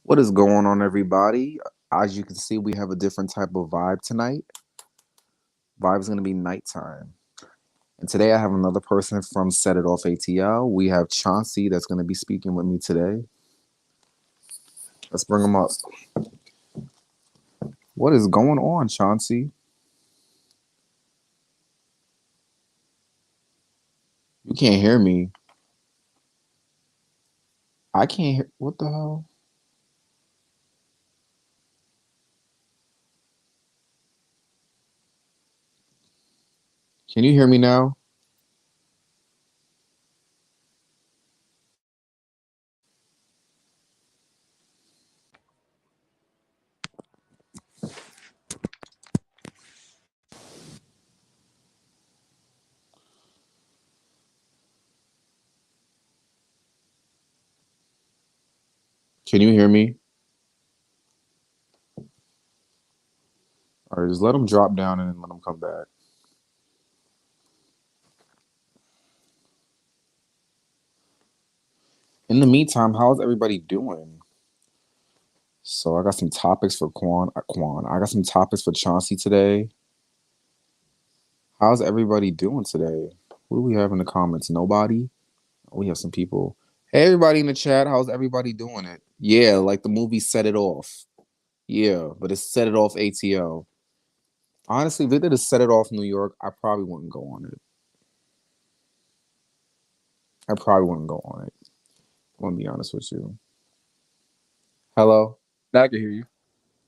What is going on, everybody? As you can see, we have a different type of vibe tonight. Vibe is going to be nighttime. And today I have another person from Set It Off ATL. We have Chauncey that's going to be speaking with me today. Let's bring him up. What is going on, Chauncey? You can't hear me. I can't hear. What the hell? Can you hear me now? Can you hear me? All right, just let him drop down and then let him come back. In the meantime, how's everybody doing? So I got some topics for Quan. I got some topics for Chauncey today. How's everybody doing today? What do we have in the comments? Nobody? We have some people. Hey, everybody in the chat. How's everybody doing it? Yeah, like the movie Set It Off. Yeah, but it's Set It Off ATL. Honestly, if they did a Set It Off New York, I probably wouldn't go on it. I probably wouldn't go on it. I want to be honest with you. Hello? Now I can hear you.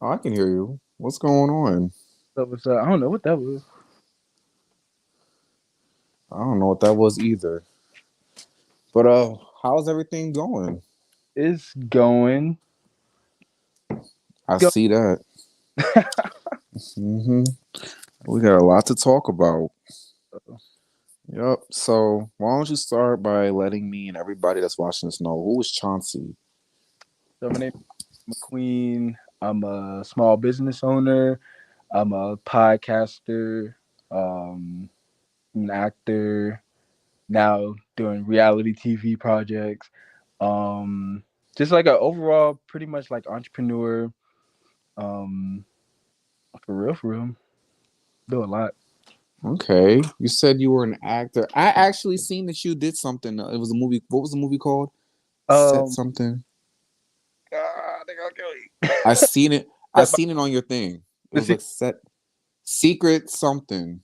Oh, I can hear you. What's going on? So what's up? I don't know what that was. I don't know what that was either. But how's everything going? It's going. I Go. see that. hmm We got a lot to talk about. Yep. So why don't you start by letting me and everybody that's watching this know who is Chauncey? So my name is McQueen. I'm a small business owner. I'm a podcaster. Um, an actor. Now doing reality TV projects. Um, just like an overall, pretty much like entrepreneur. Um, for real, for real. Do a lot. Okay. You said you were an actor. I actually seen that you did something. It was a movie. What was the movie called? Set Um, something. they gonna kill I me. seen it. I That bi- seen it on your thing. It the was se- like set secret something.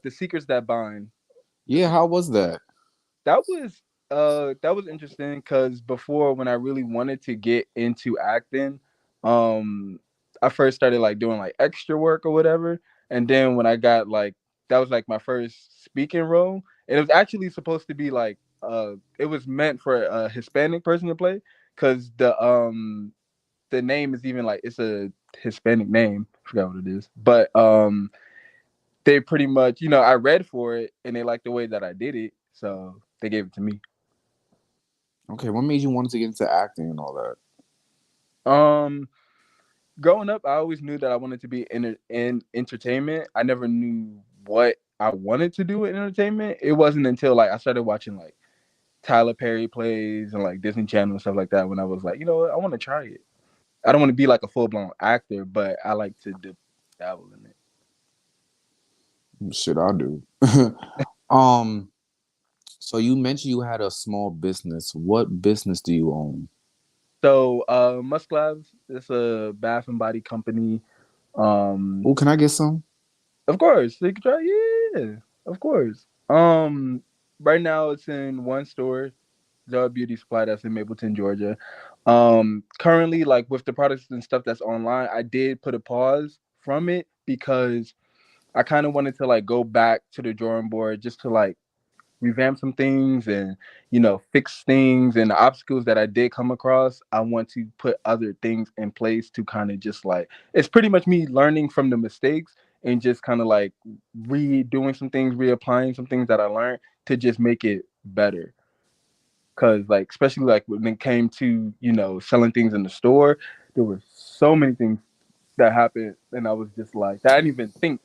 the secrets that bind. Yeah, how was that? That was that was interesting because before when I really wanted to get into acting, um I first started like doing like extra work or whatever. And then when I got like that was like my first speaking role. And it was actually supposed to be like it was meant for a Hispanic person to play because the name is even like it's a Hispanic name. I forgot what it is. But they pretty much, I read for it and they liked the way that I did it, so they gave it to me. Okay, what made you want to get into acting and all that? Um, Growing up, I always knew that I wanted to be in entertainment. I never knew what I wanted to do in entertainment. It wasn't until like I started watching like Tyler Perry plays and like Disney Channel and stuff like that when I was like, you know what, I want to try it. I don't want to be like a full blown actor, but I like to dabble in it. Shit, I do. um, so you mentioned you had a small business. What business do you own? So, Musk Labs is a bath and body company. Um, Oh, can I get some? Of course, they could try. Yeah, of course. Right now it's in one store, Zara Beauty Supply, that's in Mapleton, Georgia. Currently, like with the products and stuff that's online, I did put a pause from it because I kind of wanted to like go back to the drawing board just to like revamp some things and fix things and the obstacles that I did come across. I want to put other things in place to kind of just like it's pretty much me learning from the mistakes and just kind of like redoing some things, reapplying some things that I learned to just make it better. Cause like especially like when it came to selling things in the store, there were so many things that happened, and I was just like that I didn't even think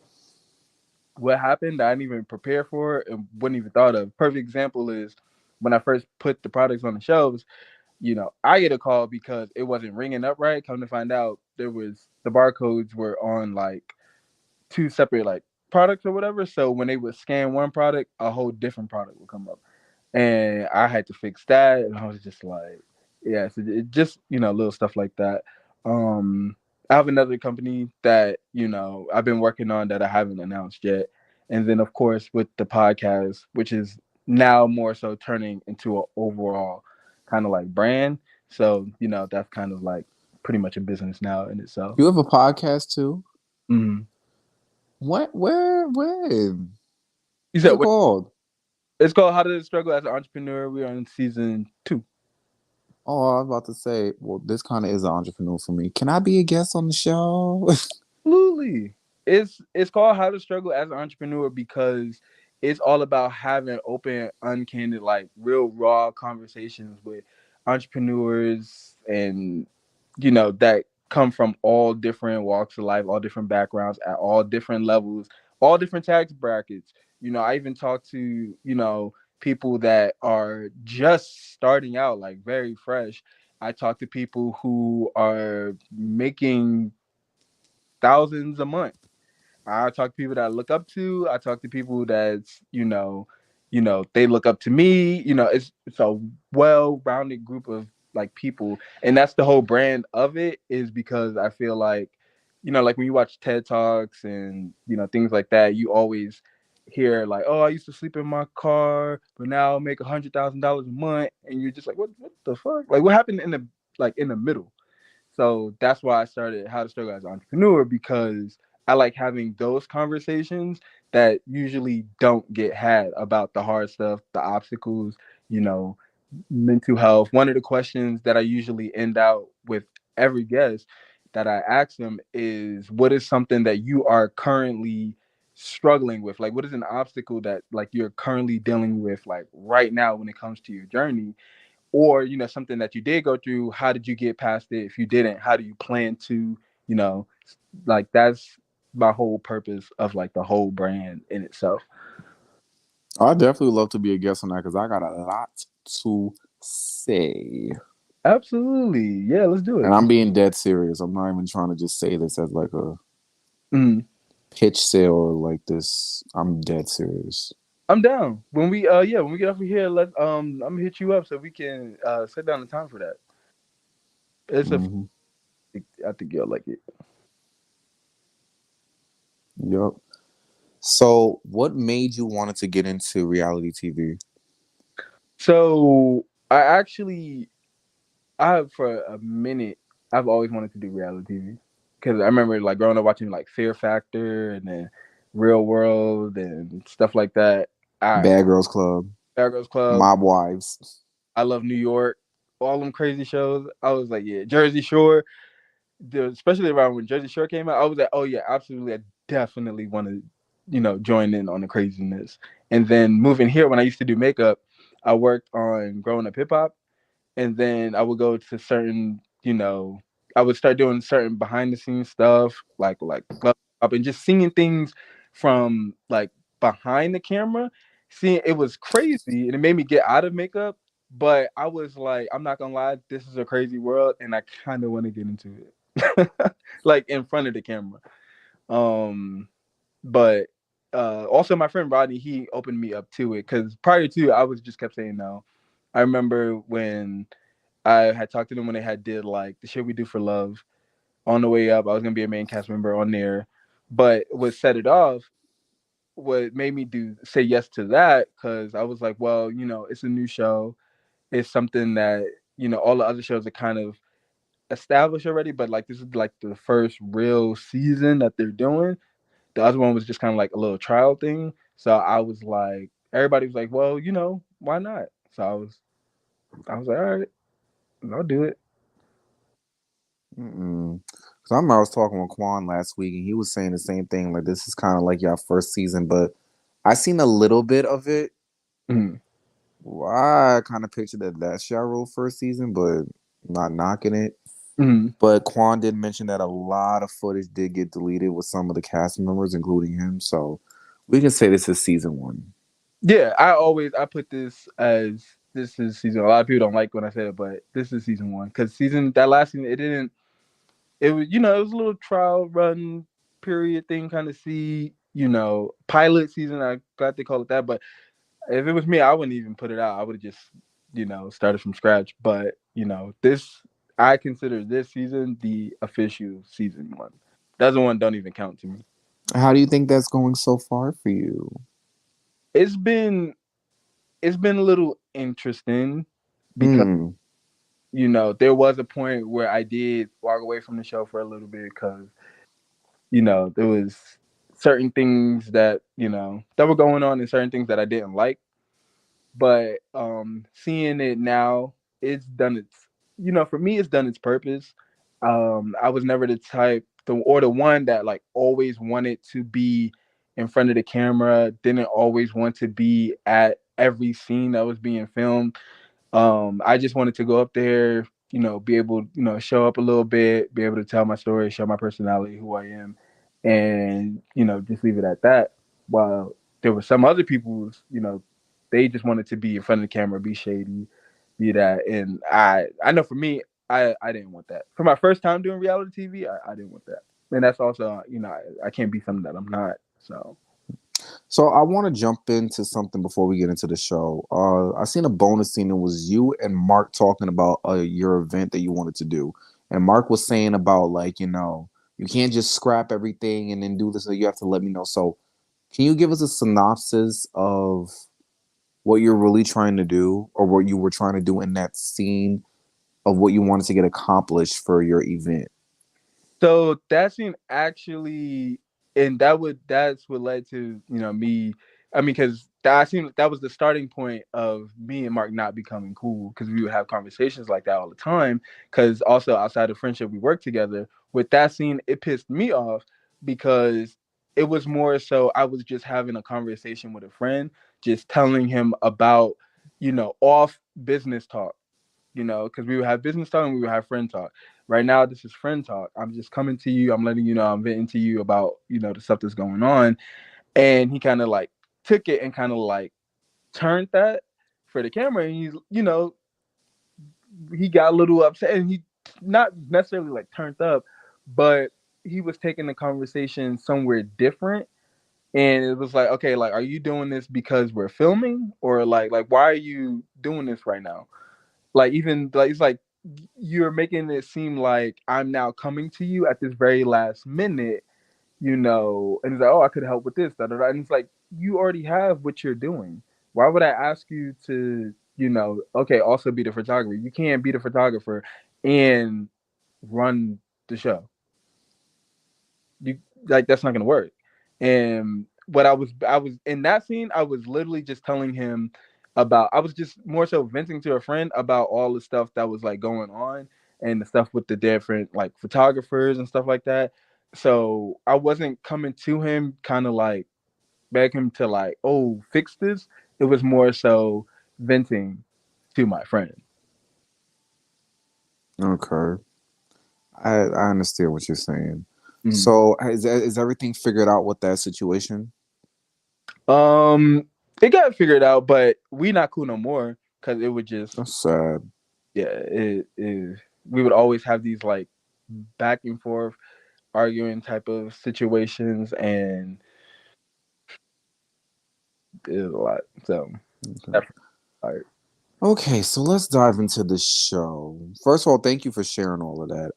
what happened that I didn't even prepare for and wouldn't even thought of. Perfect example is when I first put the products on the shelves. I get a call because it wasn't ringing up right. Come to find out, there was the barcodes were on like two separate like products or whatever. So when they would scan one product, a whole different product would come up, and I had to fix that. And I was just like, yeah, so it just little stuff like that. I have another company that I've been working on that I haven't announced yet, and then of course with the podcast, which is now more so turning into an overall kind of like brand. So that's kind of like pretty much a business now in itself. You have a podcast too? Mhm. What? Where? When? You What's said it called? it's called How to Struggle as an Entrepreneur. We're on season 2. Oh, I was about to say, well, this kind of is an entrepreneur for me. Can I be a guest on the show? Absolutely. It's called How to Struggle as an Entrepreneur because it's all about having open, uncandid, like real raw conversations with entrepreneurs and that come from all different walks of life, all different backgrounds, at all different levels, all different tax brackets. I even talk to, people that are just starting out, like very fresh. I talk to people who are making thousands a month. I talk to people that I look up to. I talk to people that's they look up to me. It's a well-rounded group of like people, and that's the whole brand of it. Is because I feel like like when you watch TED Talks and things like that, you always hear like, oh, I used to sleep in my car, but now I make $100,000 a month, and you're just like, what the fuck? Like, what happened in the in the middle? So that's why I started How to Struggle as an Entrepreneur because I like having those conversations that usually don't get had about the hard stuff, the obstacles, you know, mental health. One of the questions that I usually end out with every guest that I ask them is what is something that you are currently struggling with? Like what is an obstacle that like you're currently dealing with like right now when it comes to your journey? Or something that you did go through, how did you get past it? If you didn't, how do you plan to you know like that's my whole purpose of like the whole brand in itself. I definitely love to be a guest on that because I got a lot to say. Absolutely, yeah, let's do And it. I'm being dead serious. I'm not even trying to just say this as like a Mhm. pitch sale or like this. I'm dead serious. I'm down. When we when we get off of here, let I'm gonna hit you up so we can set down the time for that. It's a Hmm. I think you'll like it. Yep. So, what made you wanted to get into reality TV? So I actually I have for a minute. I've always wanted to do reality TV because I remember like growing up watching like Fear Factor and then Real World and stuff like that. I Bad Girls Club, Bear Girls Club. Mob Wives. I love New York. All them crazy shows. I was like, yeah, Jersey Shore. Especially around when Jersey Shore came out, I was like, oh yeah, absolutely. I definitely want to, join in on the craziness. And then moving here, when I used to do makeup, I worked on growing up hip hop and then I would go to certain, I would start doing certain behind the scenes stuff, like club up and just seeing things from like behind the camera. Seeing it was crazy and it made me get out of makeup. But I was like, I'm not gonna lie, this is a crazy world, and I kind of want to get into it, like in front of the camera. Um, but also my friend Rodney, he opened me up to it because prior to I was just kept saying no. I remember when I had talked to them when they had did like the shit we do for love on the way up. I was gonna be a main cast member on there, but what set it off, what made me do say yes to that, because I was like, well, it's a new show. It's something that all the other shows are kind of established already, but like this is like the first real season that they're doing. The other one was just kind of like a little trial thing. So I was like, everybody was like, well, why not? So I was like, all right, I'll do it. Mm-mm. Cause I remember I was talking with Quan last week, and he was saying the same thing. Like this is kind of like your first season, but I seen a little bit of it. Mhm. Well, I kind of pictured that that's your role first season, but not knocking it. Mhm. But Quan did mention that a lot of footage did get deleted with some of the cast members, including him. So we can say this is season one. Yeah, I put this as this is season. A lot of people don't like when I say it, but this is season one because season that last season it didn't. It was it was a little trial run period thing, kind of see pilot season. I'm glad they call it that, but if it was me, I wouldn't even put it out. I would have just started from scratch. But this I consider this season the official season one. The other one don't even count to me. How do you think that's going so far for you? It's been it's been a little interesting because Hmm. there was a point where I did walk away from the show for a little bit because there was certain things that that were going on and certain things that I didn't like. But seeing it now, it's done its for me it's done its purpose. I was never the type the one that like always wanted to be in front of the camera, didn't always want to be at every scene that was being filmed. I just wanted to go up there, be able, show up a little bit, be able to tell my story, show my personality, who I am, and just leave it at that. While there were some other people, they just wanted to be in front of the camera, be shady, be that, and I know for me, I didn't want that. For my first time doing reality TV, I didn't want that, and that's also, I can't be something that I'm not. So So I want to jump into something before we get into the show. I seen a bonus scene. It was you and Mark talking about your event that you wanted to do, and Mark was saying about like you can't just scrap everything and then do this. So you have to let me know. So can you give us a synopsis of what you're really trying to do, or what you were trying to do in that scene of what you wanted to get accomplished for your event? So that scene actually, and that's what led to me. I mean, because that seemed that was the starting point of me and Mark not becoming cool because we would have conversations like that all the time. Because also outside of friendship, we worked together. With that scene, it pissed me off because it was more so I was just having a conversation with a friend, just telling him about off business talk, because we would have business talk and we would have friend talk. Right now, this is friend talk. I'm just coming to you. I'm letting you know. I'm venting to you about the stuff that's going on. And he kind of like took it and kind of like turned that for the camera, and he got a little upset, and he not necessarily like turned up, but he was taking the conversation somewhere different. And it was like, okay, like, are you doing this because we're filming, or like why are you doing this right now? Like even like it's like you're making it seem like I'm now coming to you at this very last minute, and it's like, oh, I could help with this, da, da, da. And it's like you already have what you're doing. Why would I ask you to, okay, also be the photographer? You can't be the photographer and run the show. You like that's not gonna work. And what I was in that scene, I was literally just telling him about I was just more so venting to a friend about all the stuff that was like going on and the stuff with the different like photographers and stuff like that. So I wasn't coming to him kind of like beg him to like, oh, fix this. It was more so venting to my friend. Okay, I understand what you're saying. Mhm. So is everything figured out with that situation? Um, it got figured out, but we not cool no more because it would just That's sad. yeah, we would always have these like back and forth arguing type of situations, and it was a lot. So Okay. that's hard, of Okay, so let's dive into the show. First of all, thank you for sharing all of that.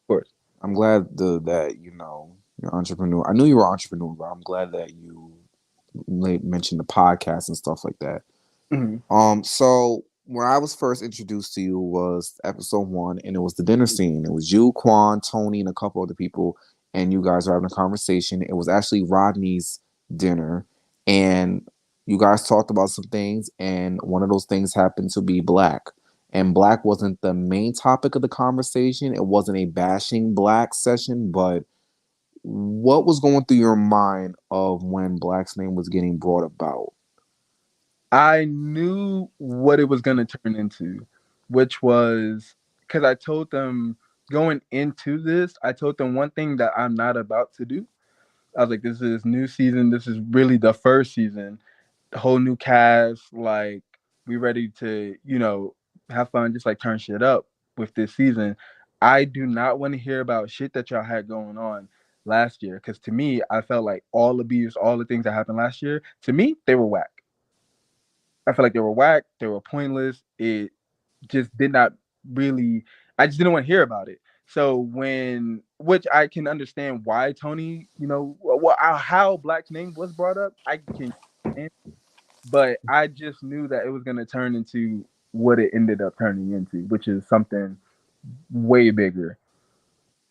course. I'm glad that you're an entrepreneur. I knew you were an entrepreneur, but I'm glad that you mentioned the podcast and stuff like that. Hmm. So when I was first introduced to you was episode one, and it was the dinner scene. It was you, Quan, Tony, and a couple other people, and you guys were having a conversation. It was actually Rodney's dinner, and you guys talked about some things, and one of those things happened to be black. And black wasn't the main topic of the conversation. It wasn't a bashing black session, but what was going through your mind of when black's name was getting brought about? I knew what it was going to turn into, which was because I told them going into this, I told them one thing that I'm not about to do. I was like, this is new season. This is really the first season, the whole new cast. Like, We ready to, have fun, just like turn shit up with this season. I do not want to hear about shit that y'all had going on last year. Because to me, I felt like all the beefs, all the things that happened last year, to me, they were whack. I feel like they were whack. They were pointless. It just did not really. I just didn't want to hear about it. So which I can understand why Tony, how Black's name was brought up. I can, but I just knew that it was going to turn into what it ended up turning into, which is something way bigger.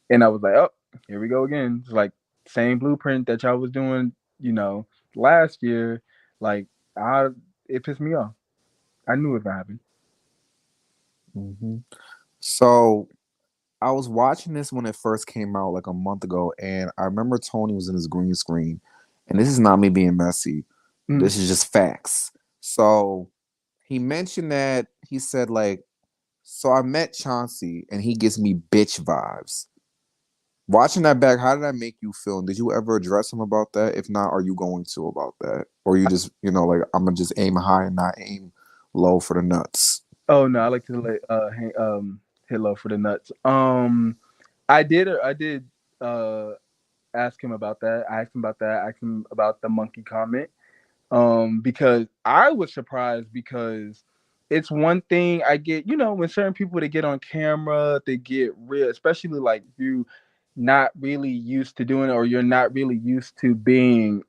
And I was like, oh, here we go again. It's like same blueprint that y'all was doing, you know, last year. Like, I it pissed me off. I knew it was gonna happen. Hmm. So I was watching this when it first came out like a month ago, and I remember Tony was in his green screen, and this is not me being messy. Mm. This is just facts. So he mentioned that he said like, so I met Chauncey, and he gives me bitch vibes. Watching that back, how did that make you feel? And did you ever address him about that? If not, are you going to about that? Or you just, like, I'm gonna just aim high and not aim low for the nuts. Oh no, I like to hit low for the nuts. I did uh ask him about that. I asked him about that. I asked him about the monkey comment. Because I was surprised because it's one thing I get, when certain people they get on camera, they get real, especially like you not really used to doing it or you're not really used to being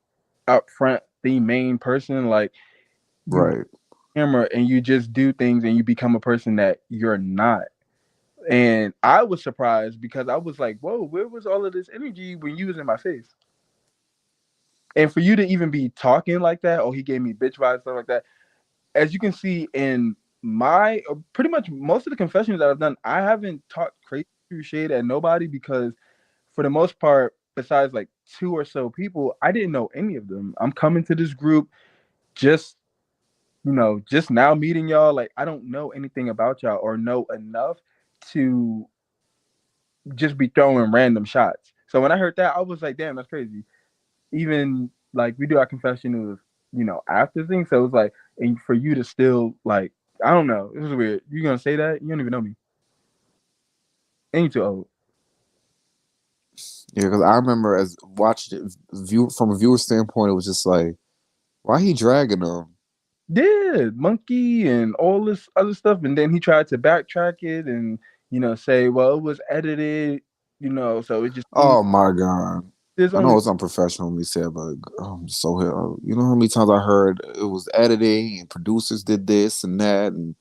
up front the main person, like you get Right. on camera and you just do things and you become a person that you're not. And I was surprised because I was like, whoa, where was all of this energy when you was in my face? And for you to even be talking like that, oh, he gave me bitch vibes, stuff like that. As you can see in my pretty much most of the confessions that I've done, I haven't talked crazy shade at nobody because for the most part, besides like two or so people, I didn't know any of them. I'm coming to this group just just now meeting y'all. Like I don't know anything about y'all or know enough to just be throwing random shots. So when I heard that, I was like, damn, that's crazy. Even like we do our confession, it was after things, so it was like, and for you to still like, I don't know, it was weird. You gonna say that? You don't even know me, and you too old. Yeah, because I remember as watching it, from a viewer standpoint, it was just like, why he dragging them? Yeah, monkey and all this other stuff, and then he tried to backtrack it and say, well, it was edited, so it just seemed Oh my god. there's I know only it's unprofessional when we say it, but I'm so here. You know how many times I heard it was editing and producers did this and that, and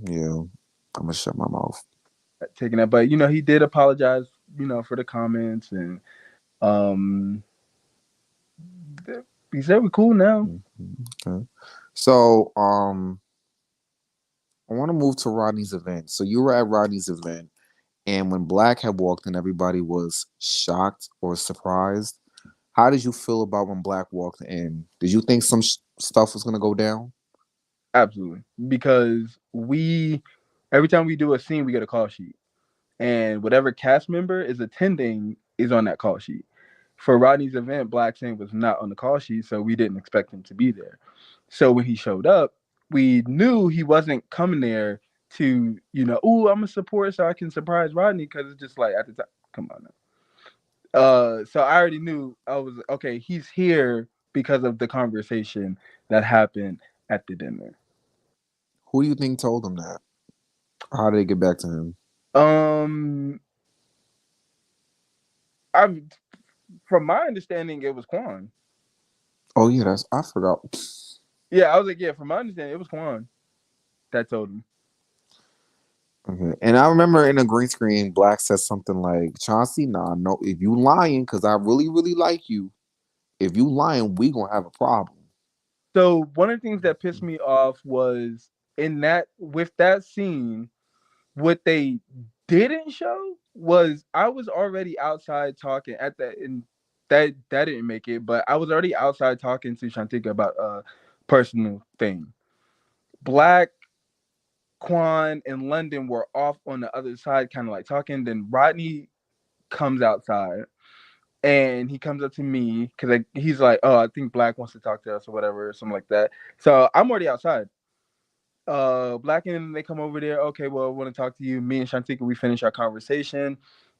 yeah, I'm gonna shut my mouth. taking that, but he did apologize, for the comments and um he said we're cool now. Mhm. Okay. So, I want to move to Rodney's event. So you were at Rodney's event, and when Black had walked in, everybody was shocked or surprised. How did you feel about when Black walked in? Did you think some stuff was gonna go down? Absolutely, because we every time we do a scene, we get a call sheet, and whatever cast member is attending is on that call sheet. For Rodney's event, Black Saint was not on the call sheet, so we didn't expect him to be there. So when he showed up, we knew he wasn't coming there to, oh, I'm a support so I can surprise Rodney because it's just like at the time, come on now. So I already knew I was okay. He's here because of the conversation that happened at the dinner. Who do you think told him that? How did it get back to him? Um, I from my understanding, it was Quan. Oh yeah, that's I forgot. Yeah, I was like, yeah, from my understanding, it was Quan that told him. Okay. And I remember in a green screen, Black said something like, Chauncey, nah, no, if you lying, because I really, really like you, if you lying, we gonna have a problem. So one of the things that pissed me off was in that with that scene, what they didn't show was I was already outside talking at that, and that didn't make it, but I was already outside talking to Shantika about a personal thing. Black, Quan, and London were off on the other side, kind of like talking. Then Rodney comes outside and he comes up to me because he's like, "Oh, I think Black wants to talk to us or whatever, or something like that." So I'm already outside. Black and they come over there. Okay, well, I want to talk to you. Me and Shantika, we finish our conversation,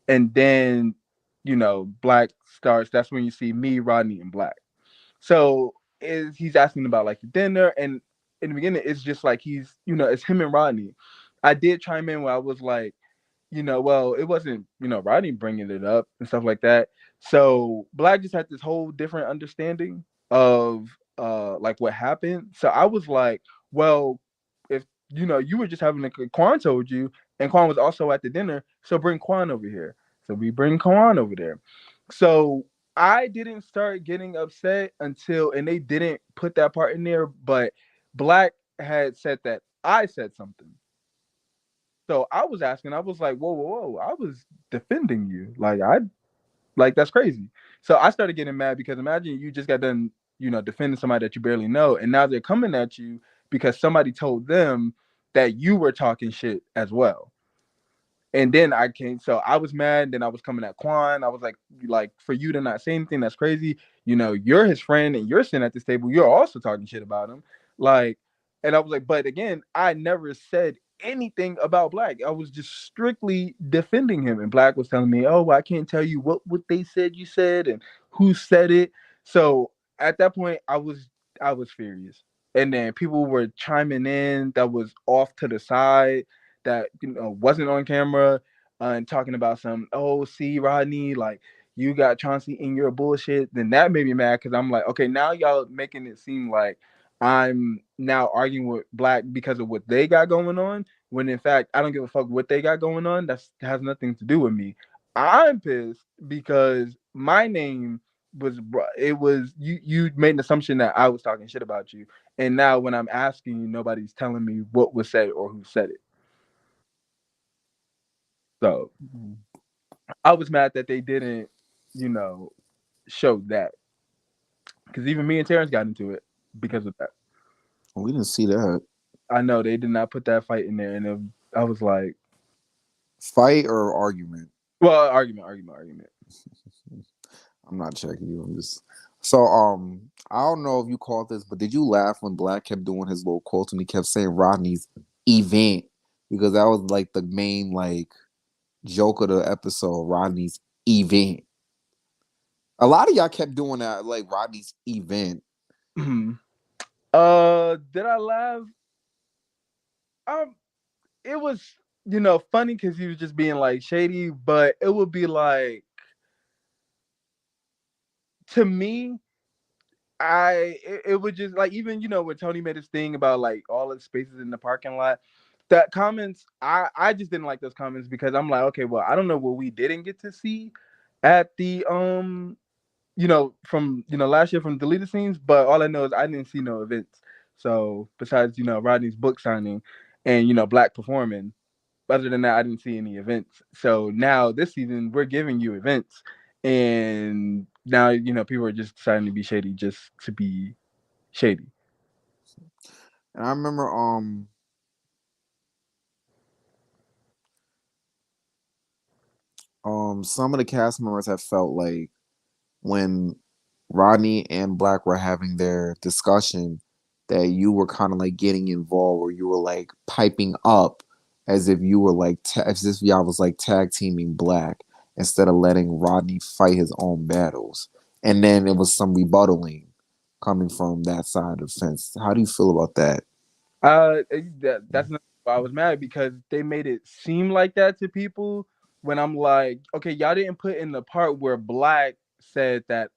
and then Black starts. That's when you see me, Rodney, and Black. So he's asking about like the dinner, and in the beginning, it's just like it's him and Rodney. I did chime in where I was like, well, it wasn't, Rodney bringing it up and stuff like that. So Black just had this whole different understanding of like what happened. So I was like, well, if you were just having a Quan told you, and Quan was also at the dinner, so bring Quan over here. So we bring Quan over there. So I didn't start getting upset until, and they didn't put that part in there, but Black had said that I said something. So I was asking, I was like, whoa, whoa, whoa, I was defending you. Like that's crazy. So I started getting mad because imagine you just got done, defending somebody that you barely know, and now they're coming at you because somebody told them that you were talking shit as well. And then I came, so I was mad. Then I was coming at Quan. I was like for you to not say anything, that's crazy. You're his friend, and you're sitting at this table. You're also talking shit about him, like. And I was like, but again, I never said anything about Black. I was just strictly defending him, and Black was telling me, "Oh, well, I can't tell you what they said you said and who said it." So at that point, I was furious, and then people were chiming in that was off to the side that wasn't on camera and talking about some, oh, see, Rodney, like you got Chauncey in your bullshit. Then that made me mad because I'm like, okay, now y'all making it seem like I'm now arguing with Black because of what they got going on, when in fact I don't give a fuck what they got going on. That has nothing to do with me. I'm pissed because my name was, it was, you made an assumption that I was talking shit about you, and now when I'm asking you, nobody's telling me what was said or who said it. So I was mad that they didn't, you know, show that, because even me and Terrence got into it because of that. We didn't see that I know they did not put that fight in there, and I was like, fight or argument. well, argument. I'm not checking you. I'm just so I don't know if you caught this, but did you laugh when Black kept doing his little quotes and he kept saying Rodney's event, because that was like the main like joke of the episode. Rodney's event. A lot of y'all kept doing that, like Rodney's event. Did I laugh? Um, it was funny because he was just being like shady, but it would be like, to me, it would just like, even when Tony made his thing about like all the spaces in the parking lot, that comments, I just didn't like those comments because I'm like, okay, well, I don't know what we didn't get to see at the from last year from deleted scenes, but all I know is I didn't see no events. So besides Rodney's book signing and Black performing, other than that, I didn't see any events. So now this season we're giving you events, and now people are just deciding to be shady just to be shady. And I remember some of the cast members have felt like when Rodney and Black were having their discussion that you were kind of like getting involved, or you were like piping up as if you were like as if y'all was like tag teaming Black instead of letting Rodney fight his own battles. And then it was some rebuttaling coming from that side of the fence. How do you feel about that? That's not why I was mad, because they made it seem like that to people, when I'm like, okay, y'all didn't put in the part where Black said that,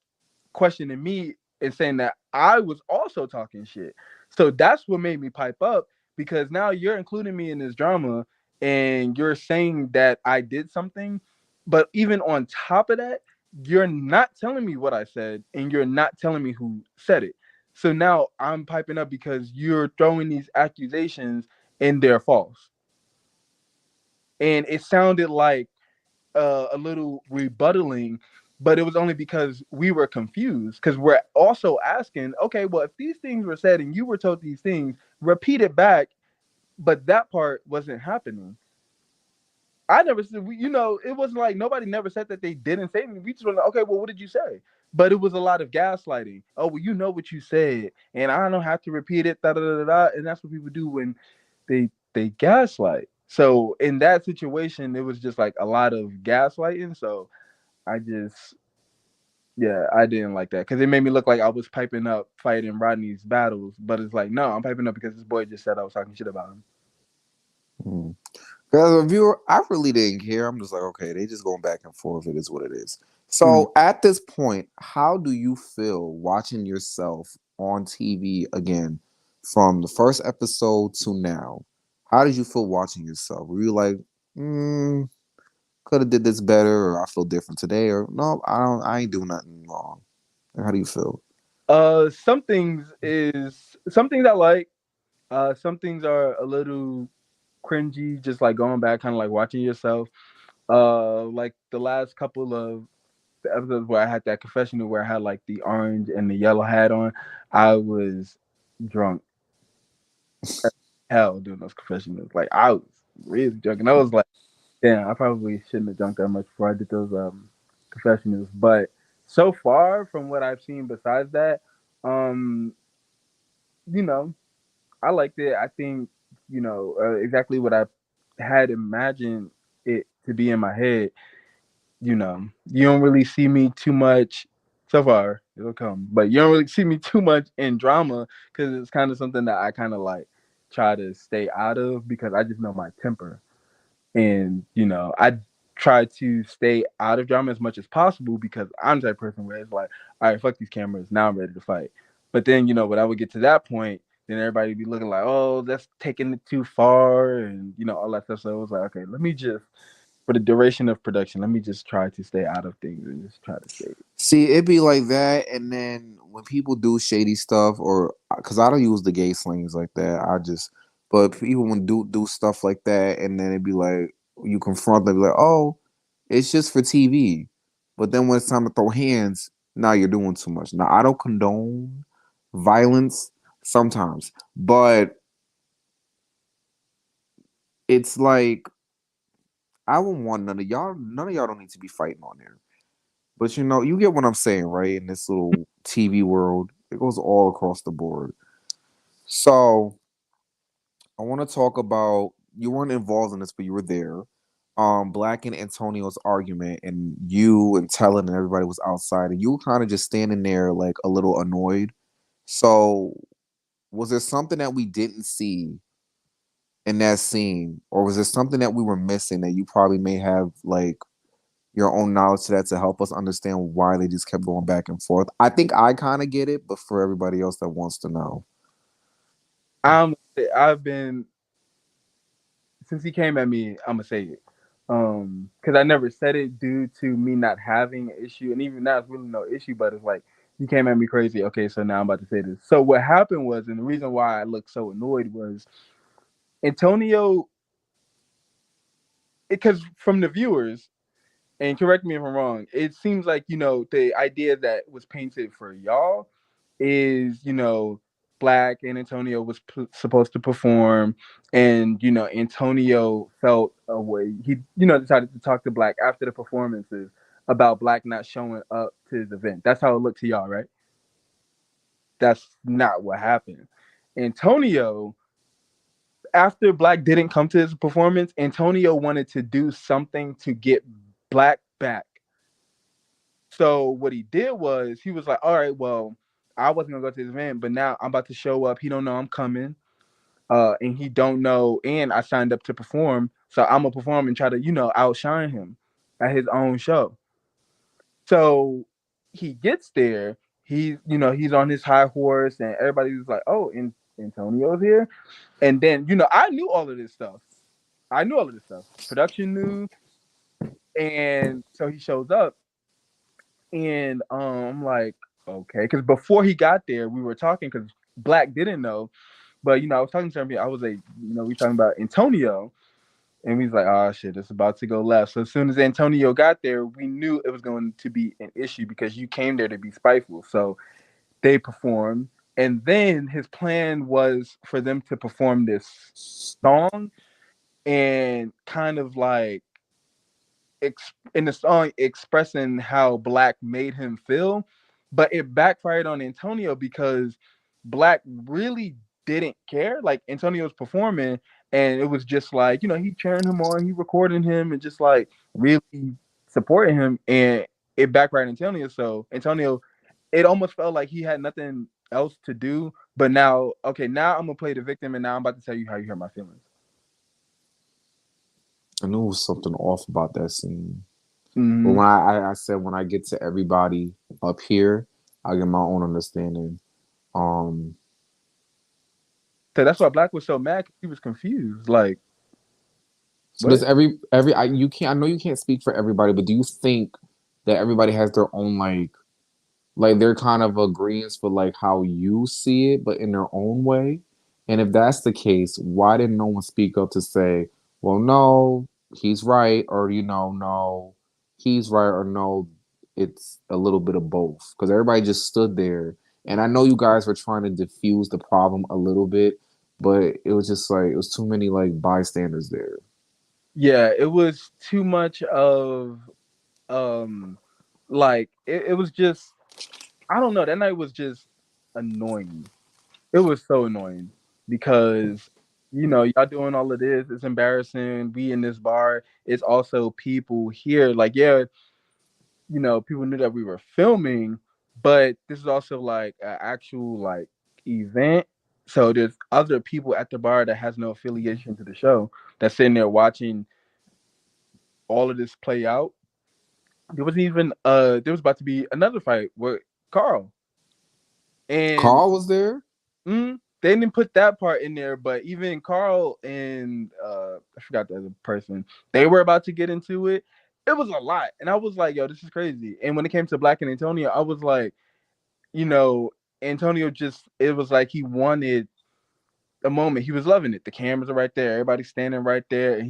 questioning me and saying that I was also talking shit. So that's what made me pipe up, because now you're including me in this drama and you're saying that I did something. But even on top of that, you're not telling me what I said and you're not telling me who said it. So now I'm piping up because you're throwing these accusations and they're false. And it sounded like a little rebuttaling, but it was only because we were confused. Because we're also asking, okay, well, if these things were said and you were told these things, repeat it back. But that part wasn't happening. I never said, it wasn't like nobody never said that they didn't say anything. We just went, okay, well, what did you say? But it was a lot of gaslighting. Oh, well, you know what you said, and I don't have to repeat it. Da da da da. And that's what people do when they gaslight. So in that situation, it was just like a lot of gaslighting. So I just yeah, I didn't like that because it made me look like I was piping up fighting Rodney's battles, but it's like no, I'm piping up because this boy just said I was talking shit about him. Mm. As a viewer, I really didn't care. I'm just like, okay, they just going back and forth. It is what it is. Mm. So at this point, how do you feel watching yourself on TV again from the first episode to now? How did you feel watching yourself? Were you like, could have did this better, or I feel different today, or no, I don't, I ain't doing nothing wrong. Like, how do you feel? Some things I like. Some things are a little cringy, just like going back, kind of like watching yourself. Like the last couple of the episodes where I had that confessional where I had like the orange and the yellow hat on, I was drunk as hell doing those confessionals. Like I was really drunk, and I was like, damn, I probably shouldn't have drunk that much before I did those confessionals. But so far, from what I've seen, besides that, um, you know, I liked it. I think exactly what I had imagined it to be in my head. You don't really see me too much so far. It'll come, but you don't really see me too much in drama because it's kind of something that I kind of like try to stay out of because I just know my temper, and I try to stay out of drama as much as possible because I'm the type of person where it's like, all right, fuck these cameras. Now I'm ready to fight. But then when I would get to that point, then everybody would be looking like, oh, that's taking it too far, and all that stuff. So it was like, okay, let me just for the duration of production, let me just try to stay out of things and just try to stay. See, it be like that, and then when people do shady stuff, or because I don't use the gay slings like that, but people when do stuff like that, and then it be like you confront them, be like, oh, it's just for TV, but then when it's time to throw hands, now you're doing too much. Now I don't condone violence sometimes, but it's like I wouldn't want none of y'all. None of y'all don't need to be fighting on there. But you get what I'm saying, right? In this little TV world, it goes all across the board. So I want to talk about you weren't involved in this, but you were there. Black and Antonio's argument, and you and Tellin and everybody was outside, and you were kind of just standing there like a little annoyed. So was there something that we didn't see in that scene, or was there something that we were missing that you probably may have like your own knowledge to that to help us understand why they just kept going back and forth? I think I kind of get it, but for everybody else that wants to know. I'm I've been since he came at me, I'm gonna say it. Because I never said it due to me not having an issue, and even now it's really no issue. But it's like he came at me crazy. Okay, so now I'm about to say this. So what happened was, and the reason why I looked so annoyed was Antonio, because from the viewers, and correct me if I'm wrong, it seems like the idea that was painted for y'all is Black and Antonio was supposed to perform, and Antonio felt a way. He decided to talk to Black after the performances about Black not showing up to his event. That's how it looked to y'all, right? That's not what happened. Antonio, after Black didn't come to his performance, Antonio wanted to do something to get Black back. So what he did was he was like, all right, well, I wasn't gonna go to this event, but now I'm about to show up. He don't know I'm coming. And he don't know, and I signed up to perform, so I'm gonna perform and try to, outshine him at his own show. So he gets there, he's on his high horse, and everybody's like, oh, and Antonio's here. And then, I knew all of this stuff. I knew all of this stuff. Production knew, and so he shows up, and I'm like, okay, because before he got there, we were talking because Black didn't know, but I was talking to him. I was like, we talking about Antonio, and we was like, oh shit, it's about to go left. So as soon as Antonio got there, we knew it was going to be an issue because you came there to be spiteful. So they performed, and then his plan was for them to perform this song and kind of like in the song expressing how Black made him feel, but it backfired on Antonio because Black really didn't care. Like Antonio was performing, and it was just like he cheering him on, he recording him, and just like really supporting him, and it backfired Antonio. So Antonio, it almost felt like he had nothing else to do. But now, okay, now I'm gonna play the victim, and now I'm about to tell you how you hurt my feelings. I knew it was something off about that scene. But Mm-hmm. when I said when I get to everybody up here, I get my own understanding. Um, So that's why Black was so mad. 'Cause he was confused. Like, so does what? every you can't I know you can't speak for everybody, but do you think that everybody has their own like they're kind of agreeance for like how you see it, but in their own way. And if that's the case, why didn't no one speak up to say, well, no, he's right, or no, he's right, or no, it's a little bit of both. Because everybody just stood there. And I know you guys were trying to diffuse the problem a little bit, but it was just like it was too many like bystanders there. Yeah, it was too much of like it was just I don't know. That night was just annoying. It was so annoying because y'all doing all of this. It's embarrassing. We in this bar. It's also people here. Like, yeah, people knew that we were filming, but this is also like an actual like event. So there's other people at the bar that has no affiliation to the show that's sitting there watching all of this play out. There was about to be another fight with Carl. And Carl was there. they didn't put that part in there, but even Carl and I forgot the other person, they were about to get into it. It was a lot. And I was like, yo, this is crazy. And when it came to Black and Antonio, I was like, you know, Antonio just it was like he wanted a moment. He was loving it. The cameras are right there, everybody's standing right there, and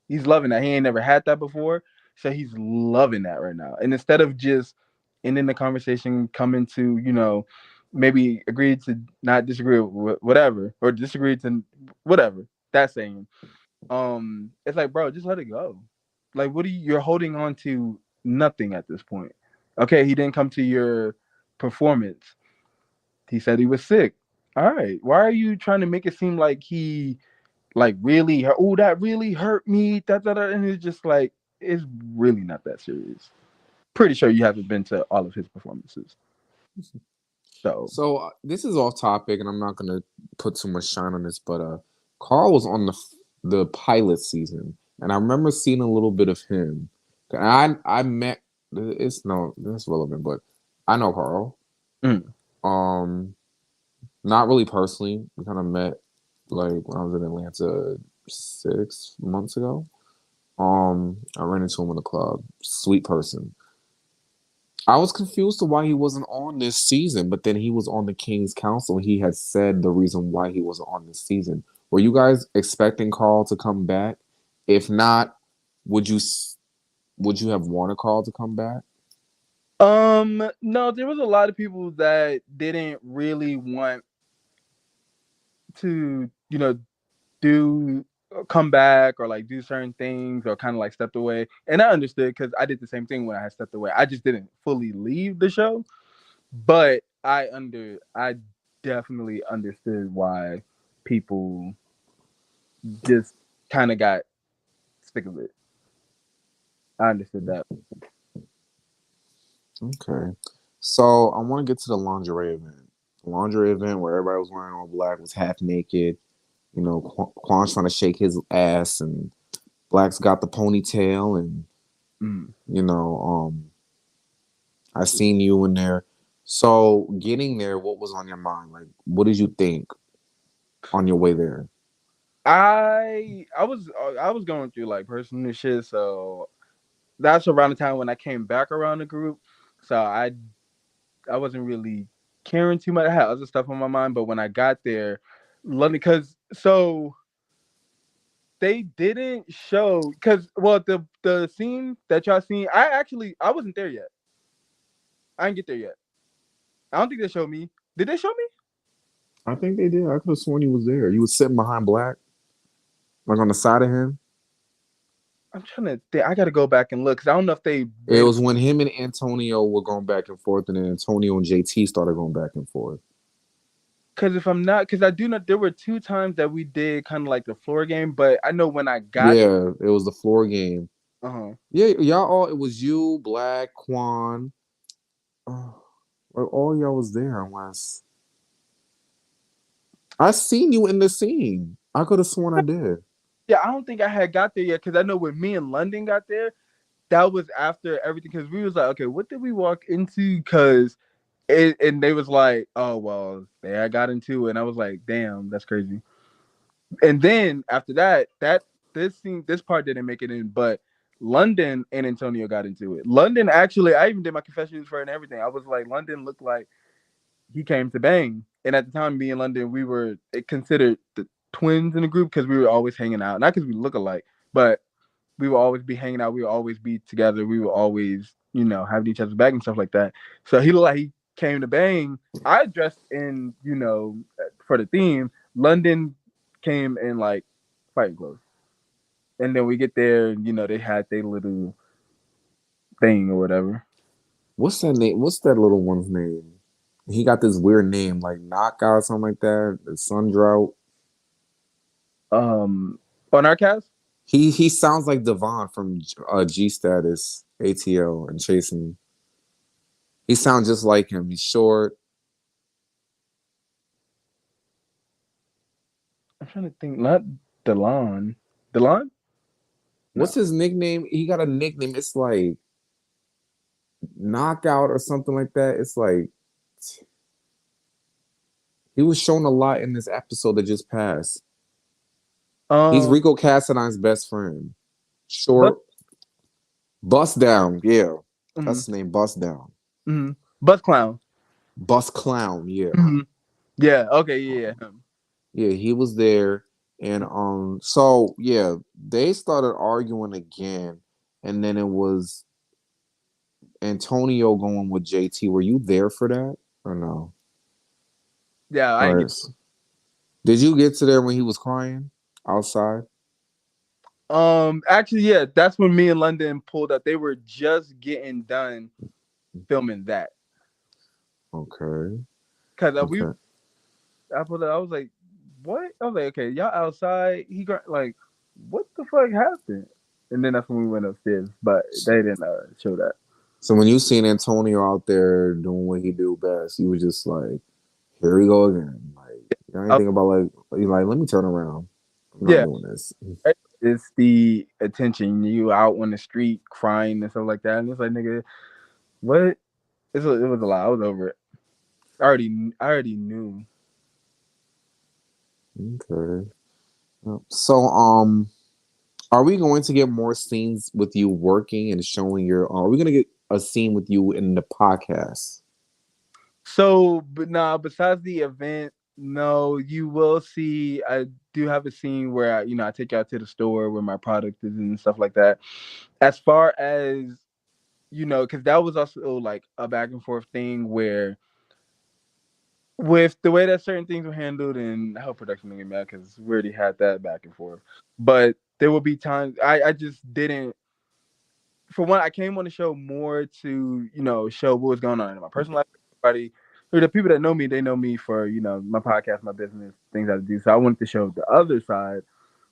he's loving that. He ain't never had that before. So he's loving that right now. And instead of just ending the conversation, coming to, maybe agree to not disagree with whatever, or disagree to whatever, that saying. It's like, bro, just let it go. Like, what are you're holding on to nothing at this point. Okay, he didn't come to your performance. He said he was sick. All right. Why are you trying to make it seem like he like really oh that really hurt me? And it's just like it's really not that serious. Pretty sure you haven't been to all of his performances. So So this is off topic, and I'm not gonna put too much shine on this, but Carl was on the pilot season, and I remember seeing a little bit of him. And I met it's no that's relevant, but I know Carl. mm, Um, not really personally. We kind of met like when I was in Atlanta 6 months ago. I ran into him in the club. Sweet person. I was confused to why he wasn't on this season, but then he was on the King's Council. And he had said the reason why he wasn't on this season. Were you guys expecting Carl to come back? If not, would you would you have wanted Carl to come back? no, there was a lot of people that didn't really want to, do come back or like do certain things or kind of like stepped away. And I understood because I did the same thing when I had stepped away. I just didn't fully leave the show, but I definitely understood why people just kind of got sick of it. I understood that. Okay. So I want to get to the lingerie event. The lingerie event where everybody was wearing all black, was half naked. Quan's trying to shake his ass, and Black's got the ponytail, and Mm. you know, I seen you in there. So getting there, what was on your mind? Like, what did you think on your way there? I was going through like personal shit, so that's around the time when I came back around the group. So I wasn't really caring too much. I had other stuff on my mind, but when I got there, London, because so they didn't show because well the scene that y'all seen, I wasn't there yet. I didn't get there yet. I don't think they showed me. Did they show me? I think they did. I could have sworn you was there. You was sitting behind Black, like on the side of him. I'm trying to think. I got to go back and look because I don't know if they It made. was when him and Antonio were going back and forth, and then Antonio and JT started going back and forth. Because if I'm not, because I do know there were 2 times that we did kind of like the floor game, but I know when I got, Yeah, it was the floor game. uh-huh. Yeah, y'all all. It was you, Black, Quan. Oh, like all y'all was there unless I seen you in the scene. I could have sworn I did. Yeah, I don't think I had got there yet because I know when me and London got there, that was after everything. Because we was like, okay, what did we walk into? Because and they was like, oh well, there I got into it, and I was like, damn, that's crazy. And then after that, this part didn't make it in, but London and Antonio got into it. London actually, I even did my confessions for it and everything. I was like, London looked like he came to bang, and at the time, me and London, we were considered the twins in the group because we were always hanging out, not because we look alike, but we would always be hanging out. We would always be together. We would always, having each other's back and stuff like that. So he looked like he came to bang. I dressed in, for the theme. London came in like fighting clothes. And then we get there, and they had their little thing or whatever. What's that name? What's that little one's name? He got this weird name, like Knockout, something like that. The Sun Drought. On our cast, He sounds like Devon from G Status ATL and Chasing. He sounds just like him. He's short. I'm trying to think. Not Delon. Delon? What's No. his nickname? He got a nickname. It's like Knockout or something like that. It's like he was shown a lot in this episode that just passed. He's Um, Rico Casadine's best friend. but Short, Bust Down. Yeah, mm-hmm, that's his name. Bust Down. mm-hmm. Bus Clown. Bust Clown. Yeah. Mm-hmm. Yeah. Okay. Yeah. Him. Yeah, he was there. And so yeah, they started arguing again, and then it was Antonio going with JT. Were you there for that or no? Yeah. I didn't Or get. did you get to there when he was crying outside? Actually, yeah, that's when me and London pulled up. They were just getting done filming that Okay, because okay. I pulled up. I was like, "What?" I was like, "Okay, y'all outside." He got like, "What the fuck happened?" And then that's when we went upstairs, but they didn't show that. So when you seen Antonio out there doing what he do best, you was just like, "Here we go again." Like, you know Uh, anything about like, you like, let me turn around. I'm not yeah, doing this. it's the attention. You out on the street crying and stuff like that, and it's like, nigga, what? It was a lot. I was over it. I already knew. Okay. So, are we going to get more scenes with you working and showing your? Are we going to get a scene with you in the podcast? So, but nah, besides the event, no, you will see. I do have a scene where I take you out to the store where my product is and stuff like that. As far as because that was also like a back and forth thing where with the way that certain things were handled and how production didn't get mad because we already had that back and forth. But there will be times I just didn't. For one, I came on the show more to show what was going on in my personal life. Everybody, or the people that know me, they know me for my podcast, my business, things I do. So I wanted to show the other side.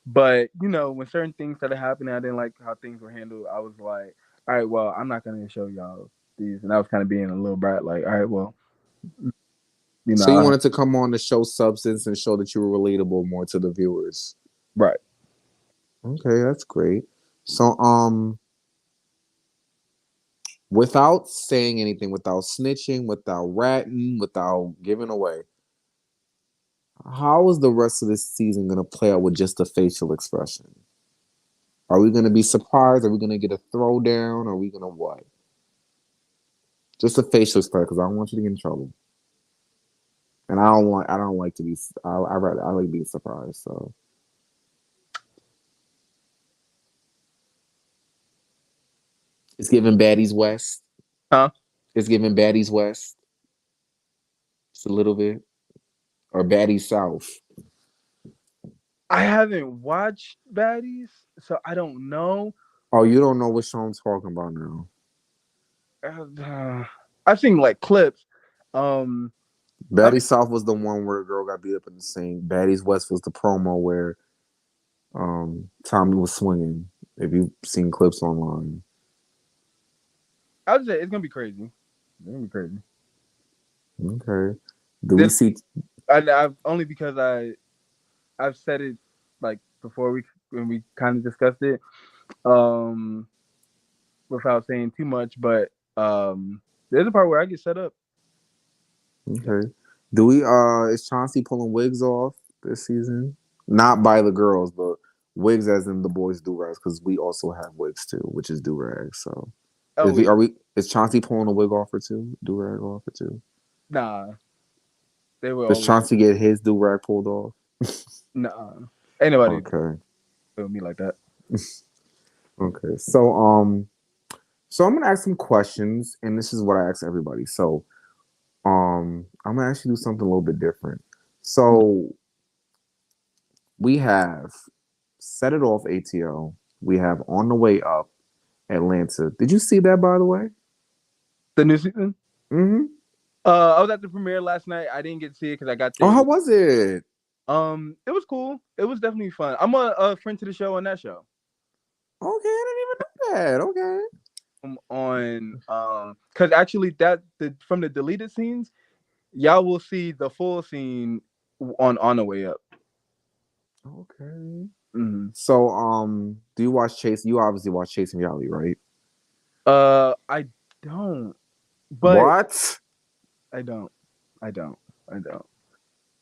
But when certain things started happening, I didn't like how things were handled. I was like, all right, well, I'm not gonna show y'all these, and I was kind of being a little brat, like, all right, well, So you I'll have, wanted to come on to show substance and show that you were relatable more to the viewers. right. Okay, that's great. So, without saying anything, without snitching, without ratting, without giving away, how is the rest of this season going to play out with just a facial expression? Are we going to be surprised? Are we going to get a throwdown? Are we going to what? Just a facial expression because I don't want you to get in trouble, and I don't like to be. I like being surprised. So it's giving baddies west. Huh? It's giving baddies west. Just a little bit, or baddies south. I haven't watched Baddies, so I don't know. Oh, you don't know what show I'm talking about now. Uh, I've seen like clips. Um, I mean, Baddies South was the one where a girl got beat up in the sink. Baddies West was the promo where Tommy was swinging. If you've seen clips online. I would say it's gonna be crazy. It's gonna be crazy. Okay. Do we This see I've only because I've said it like before when we kind of discussed it. Um, without saying too much, but there's a part where I get set up. okay. Do we is Chauncey pulling wigs off this season? Not by the girls, but wigs as in the boys do rags, because we also have wigs too, which is do rags. So Oh yeah, is Chauncey pulling a wig off or two? Do rag off or two? nah, they will Does always Chauncey get his do rag pulled off? nah. Ain't nobody Okay. feel me like that. Okay. So I'm gonna ask some questions, and this is what I ask everybody. So I'm gonna actually do something a little bit different. So we have Set It Off ATL. We have On the Way Up Atlanta. Did you see that, by the way? The new season. Mm-hmm. I was at the premiere last night. I didn't get to see it because I got Oh, there. how was it? It was cool. It was definitely fun. I'm a friend to the show on that show. Okay, I didn't even know that. Okay. On because actually from the deleted scenes, y'all will see the full scene on the way up. Okay. Mm-hmm. So, do you watch Chase? You obviously watch Chasing Reality, right? I don't, but What? I don't, I don't, I don't.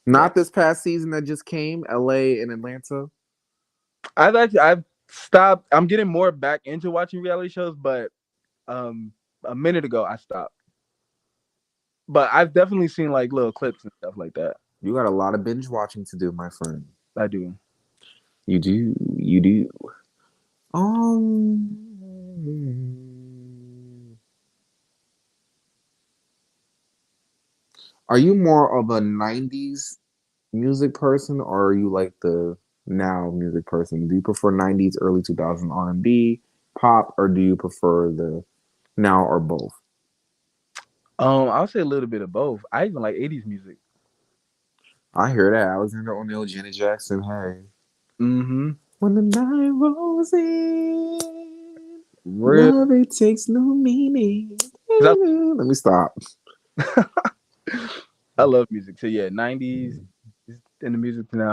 But Not this past season that just came, LA and Atlanta. I've stopped. I'm getting more back into watching reality shows, but um, a minute ago I stopped. But I've definitely seen like little clips and stuff like that. You got a lot of binge watching to do, my friend. I do. You do. You do. Um, are you more of a '90s music person, or are you like the now music person? Do you prefer '90s, early 2000 R&B, pop, or do you prefer the now or both? I'll say a little bit of both. I even like '80s music. I hear that. Alexander O'Neal, Janet Jackson. Hey, Mm-hmm. when the night rolls in, Real. love it takes no meaning. Cause Let me stop. I love music. So yeah, '90s in the music now.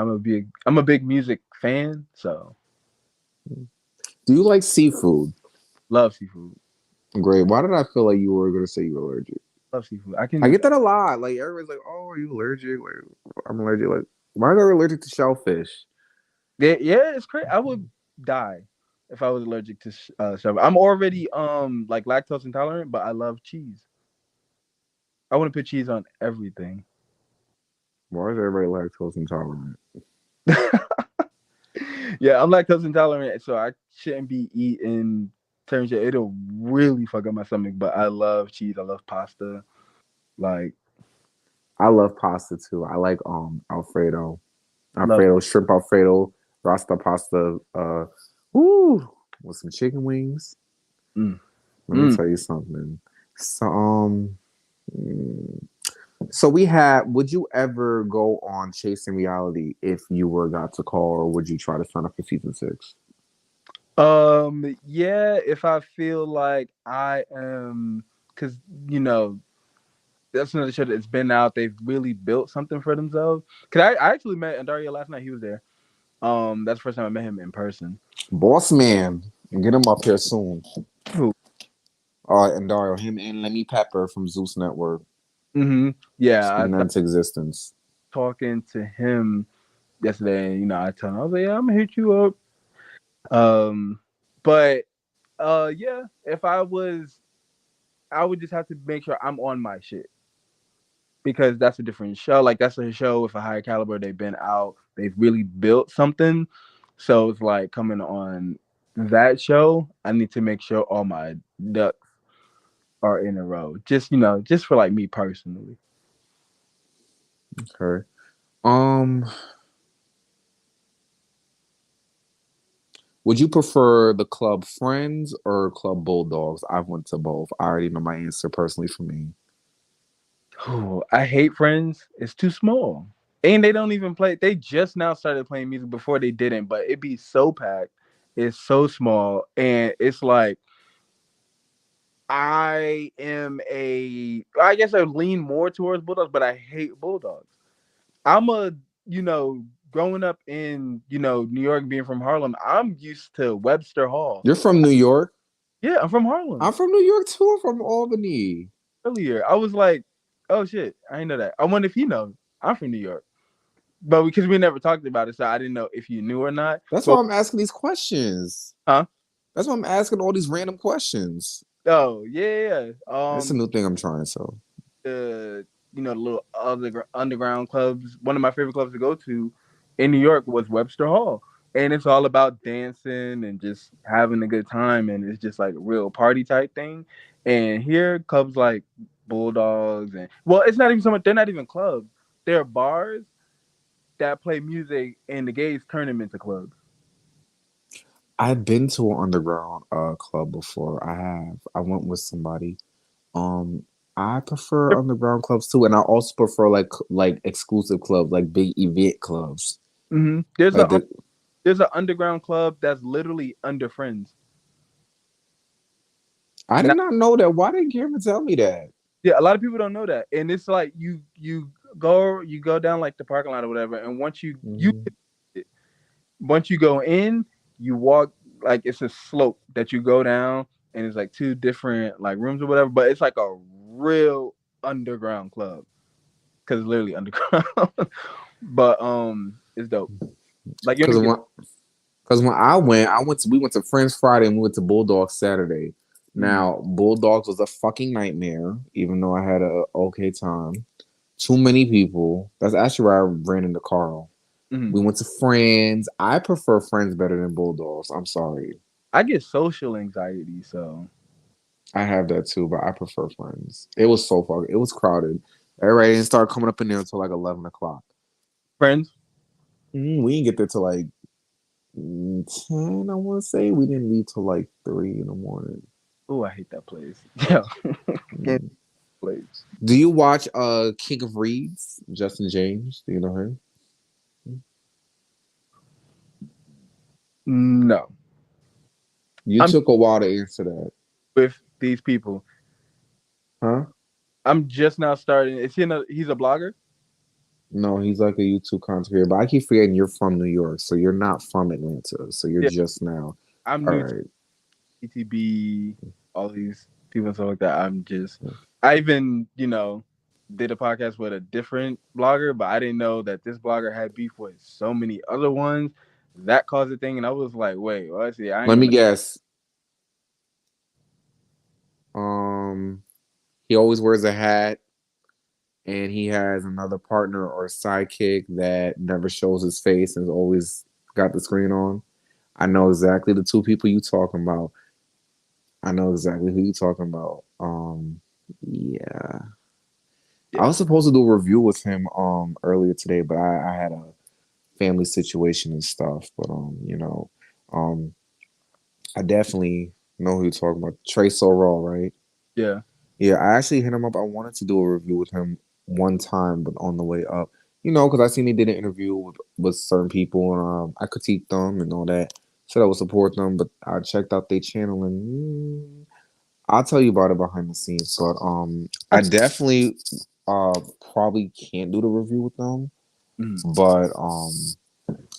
I'm a big music fan. So Do you like seafood? love seafood. Great. Why did I feel like you were gonna say you were allergic? Love seafood. I get that a lot. Like everybody's like, "Oh, are you allergic?" Like, I'm allergic. Like, why are they allergic to shellfish? Yeah, it's crazy. I would die if I was allergic to shellfish. I'm already like lactose intolerant, but I love cheese. I want to put cheese on everything. Why is everybody lactose intolerant? Yeah, I'm lactose intolerant, so I shouldn't be eating certain shit. It'll really fuck up my stomach. But I love cheese. I love pasta. Like I love pasta too. I like Alfredo, love. shrimp Alfredo, rasta pasta. Woo, with some chicken wings. Mm, Let me mm. tell you something. So mm, so we had. Would you ever go on Chasing Reality if you were got to call, or would you try to sign up for season 6? Yeah, if I feel like I am, because you know that's another show that's been out. They've really built something for themselves. Cause I actually met Andario last night. He was there. That's the first time I met him in person. Boss man, get him up here soon. Who? All right, and Dario, him and Lemmy Pepper from Zeus Network, Mm-hmm. Yeah, I speaking that started into existence. talking to him yesterday, and I told him I was like, "Yeah, I'm gonna hit you up." Um, but yeah, if I was, I would just have to make sure I'm on my shit because that's a different show. Like that's a show with a higher caliber. They've been out. They've really built something. So it's like coming on that show. I need to make sure all my ducks are in a row. Just just for like me personally. Okay. Um, would you prefer the Club Friends or Club Bulldogs? I went to both. I already know my answer personally for me. Oh, I hate Friends. It's too small. And they don't even play. They just now started playing music before they didn't, but it be so packed. It's so small. And it's like, I guess I lean more towards Bulldogs, but I hate Bulldogs. I'm a, you know, growing up in, New York, being from Harlem, I'm used to Webster Hall. You're from New York. Yeah, I'm from Harlem. I'm from New York too. I'm from Albany. Earlier, I was like, oh shit, I didn't know that. I wonder if he knows. I'm from New York. But because we never talked about it, so I didn't know if you knew or not. That's But why I'm asking these questions. huh? That's why I'm asking all these random questions. Oh yeah, yeah. It's a new thing I'm trying. So The the little other underground clubs. One of my favorite clubs to go to in New York was Webster Hall, and it's all about dancing and just having a good time, and it's just like a real party type thing. And here, clubs like Bulldogs, and well, it's not even so much. They're not even clubs. They're bars that play music, and the gays turn them into clubs. I've been to an underground club before. I have. I went with somebody. Um, I prefer underground clubs too, and I also prefer like exclusive clubs, like big event clubs. Mm-hmm. Like the There's an underground club that's literally under Friends. I did Now, not know that. Why didn't Cameron tell me that? yeah, a lot of people don't know that, and it's like you go down like the parking lot or whatever, and Mhm. once you go in, you walk like it's a slope that you go down, and it's like two different like rooms or whatever, but it's like a real underground club because it's literally underground. But it's dope. Like you don't Because even get. when we went to Friends Friday and we went to Bulldogs Saturday. Mm, Now Bulldogs was a fucking nightmare, even though I had a okay time. Too many people. That's actually where I ran into Carl. mm. We went to Friends. I prefer Friends better than Bulldogs. I'm sorry. I get social anxiety, so I have that too, but I prefer Friends. It was so fucking. It was crowded. Everybody didn't start coming up in there until like 11 o'clock. Friends. We didn't get there till like 10. I want to say we didn't leave till like 3 in the morning. Oh, I hate that place. Yeah, can't Mm. place. Do you watch King of Reeds? Justin James. Do you know him? No, You I'm took a while to answer that, with these people. huh? I'm just now starting. Is he? He's a blogger. No, he's like a YouTube content creator, but I keep forgetting you're from New York, so you're not from Atlanta, so you're Yeah, just now. I'm All new to right. ETB, all these people and stuff like that. I even, did a podcast with a different blogger, but I didn't know that this blogger had beef with so many other ones. That caused a thing, and I was like, wait, well, see, I Let ain't me know. guess. Um, he always wears a hat, and he has another partner or sidekick that never shows his face and is always got the screen on. I know exactly the two people you talking about. I know exactly who you talking about. Yeah. I Yeah, was supposed to do a review with him earlier today, but I had a family situation and stuff. But um I definitely know who you're talking about. Trey Sorrell, right? yeah, Yeah, I actually hit him up. I wanted to do a review with him one time, but on the way up, because I seen he did an interview with certain people, and I critiqued them and all that. Said I would support them, but I checked out their channel, and I'll tell you about it behind the scenes. But I definitely probably can't do the review with them, mhm. but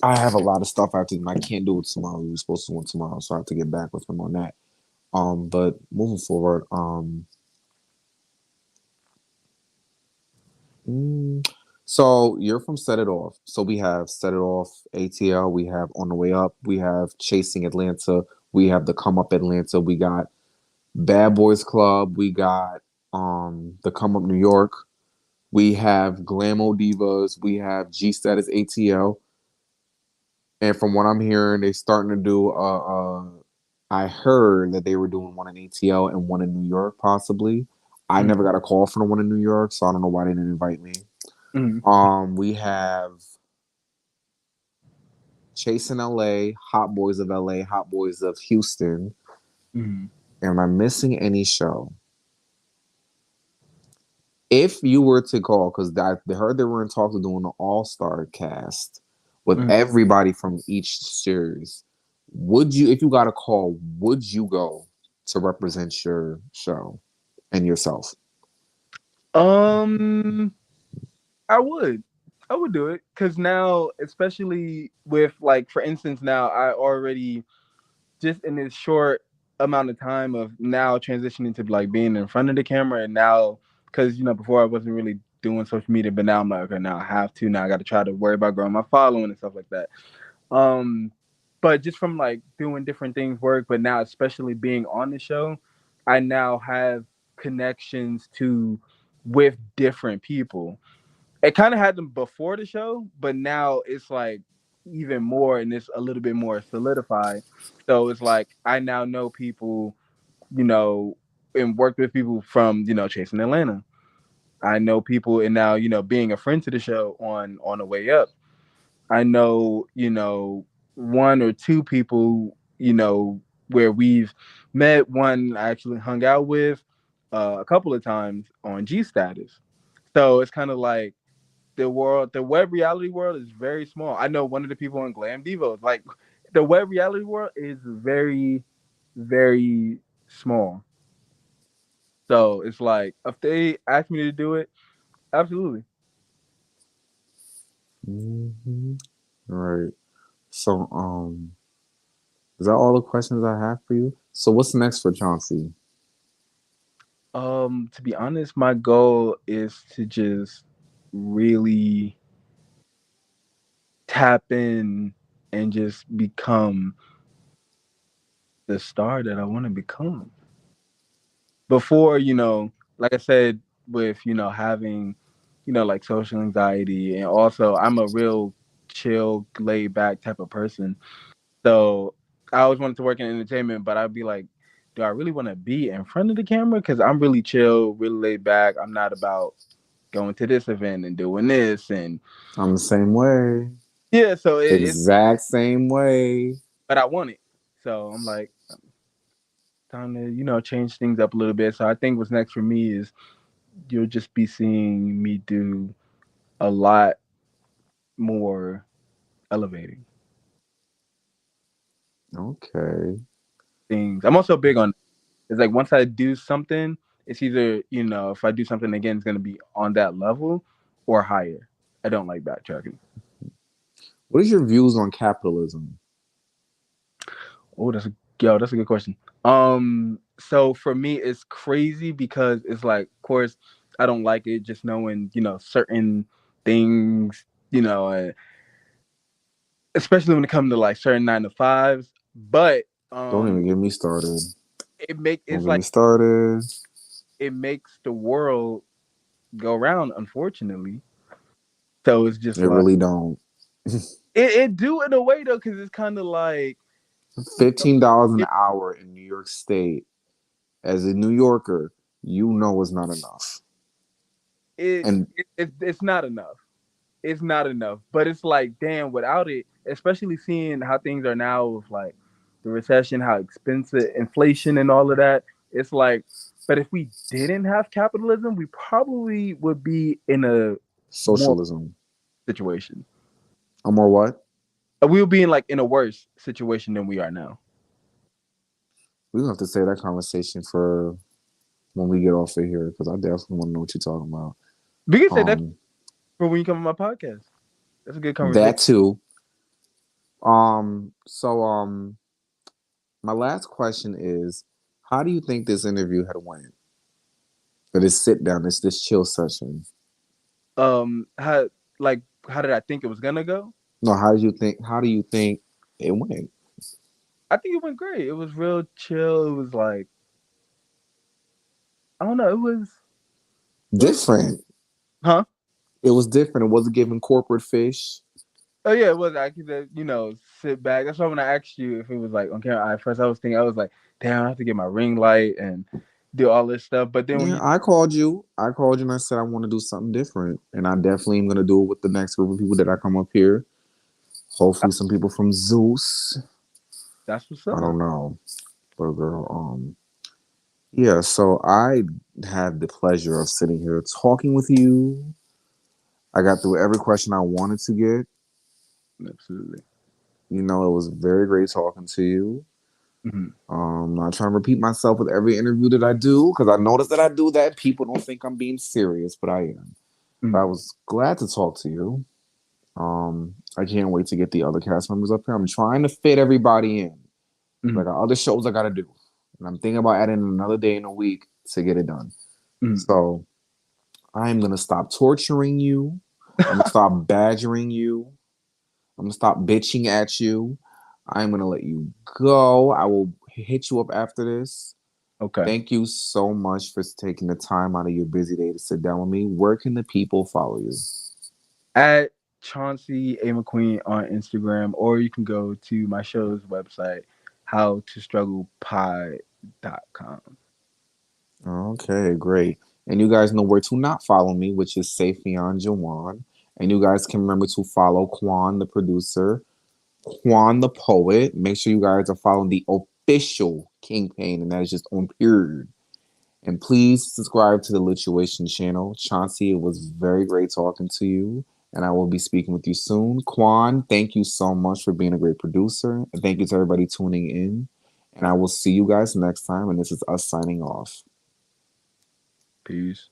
I have a lot of stuff I have to do, and I can't do it tomorrow. We were supposed to do it tomorrow, so I have to get back with him on that. But moving forward, Mm, so you're from Set It Off. So we have Set It Off ATL. We have On the Way Up. We have Chasing Atlanta. We have the Come Up Atlanta. We got Bad Boys Club. We got the Come Up New York. We have Glamo Divas. We have G Status ATL. And from what I'm hearing, they starting to do. I heard that they were doing one in ATL and one in New York, possibly. I Mhm. never got a call from the one in New York, so I don't know why they didn't invite me. Mhm. We have Chasing LA, Hot Boys of LA, Hot Boys of Houston. Mhm. Am I missing any show? If you were to call, because I heard they were in talks of doing an all-star cast with Mhm. everybody from each series, would you, if you got a call, would you go to represent your show and yourself? Um, I would. I would do it because now, especially with like, for instance, now I already just in this short amount of time of now transitioning to like being in front of the camera, and now because before I wasn't really doing social media, but now I'm like, okay, now I have to. Now I got to try to worry about growing my following and stuff like that. Um, but just from like doing different things work, but now especially being on the show, I now have connections to with different people. It kind of had them before the show, but now it's like even more and it's a little bit more solidified. So it's like I now know people, you know, and worked with people from, Chasing Atlanta. I know people and now, being a friend to the show on the way up. I know, one or two people, where we've met. One I actually hung out with a couple of times on G Status. So it's kind of like the web reality world is very small. I know one of the people on Glam Devos. Like the web reality world is very, very small. So it's like if they ask me to do it, absolutely. Hmm. Right. So, is that all the questions I have for you? So, what's next for Chauncey? To be honest, my goal is to just really tap in and just become the star that I want to become. Before, like I said, with, having, like social anxiety, and also I'm a real chill, laid back type of person. So I always wanted to work in entertainment, but I'd be like, do I really want to be in front of the camera? Because I'm really chill, really laid back. I'm not about going to this event and doing this. And I'm the same way. yeah, so it's, Exact same way. but I want it. So I'm like, time to, change things up a little bit. So I think what's next for me is you'll just be seeing me do a lot more elevating Okay. things. I'm also big on it's like once I do something, it's either, if I do something again, it's gonna be on that level or higher. I don't like backtracking. What is your views on capitalism? Oh, that's a good question. So for me, it's crazy because it's like, of course, I don't like it. Just knowing, certain things, especially when it comes to like certain 9 to 5s. But Don't um, even get me started. Don't it's get me like started. it makes the world go round, unfortunately. So it's just It like really don't. it do in a way though, because it's kind of like $15 an it, hour in New York State. As a New Yorker, you know it's not enough. And it's not enough. It's not enough. But it's like, damn, without it, especially seeing how things are now with like the recession, how expensive inflation and all of that, it's like, but if we didn't have capitalism, we probably would be in a more socialism. situation. I'm more what? We would be in like in a worse situation than we are now. We're gonna have to save that conversation for when we get off of here because I definitely want to know what you're talking about. We can say that Um, for when you come on my podcast. That's a good conversation. that too. So my last question is, how do you think this interview had went? For this sit down, this chill session. How like how did I think it was gonna go? No, how do you think? How do you think it went? I think it went great. It was real chill. It was like I don't know. It was Different. huh? It was different. It wasn't giving corporate fish. Oh yeah, it was. I could sit back. That's why when I asked you if it was like on camera, at first I was thinking I was like, damn, I have to get my ring light and do all this stuff. But then when Yeah, you I called you. I called you and I said I want to do something different, and I definitely am gonna do it with the next group of people that I come up here. Hopefully, some people from Zeus. that's what's I up. don't know, but girl, Yeah, so I had the pleasure of sitting here talking with you. I got through every question I wanted to get. Absolutely. It was very great talking to you. Hmm. Not trying to repeat myself with every interview that I do, because I notice that I do that. People don't think I'm being serious, but I am. But I Hmm. was glad to talk to you. I can't wait to get the other cast members up here. I'm trying to fit everybody in. Hmm. Like other shows I gotta do. And I'm thinking about adding another day in a week to get it done. Hmm. So I'm gonna stop torturing you. I'm gonna stop badgering you. I'm gonna stop bitching at you. I'm gonna let you go. I will hit you up after this. Okay. Thank you so much for taking the time out of your busy day to sit down with me. Where can the people follow you? At Chauncey A. McQueen on Instagram, or you can go to my show's website, howtostrugglepod.com. Okay, great. And you guys know where to not follow me, which is Siefyan Jawan. And you guys can remember to follow Quan, the producer, Quan, the poet. Make sure you guys are following the official Kingpin, and that is just on period. And please subscribe to the Lituation channel. Chauncey, it was very great talking to you, and I will be speaking with you soon. Quan, thank you so much for being a great producer, and thank you to everybody tuning in. And I will see you guys next time, and this is us signing off. Peace.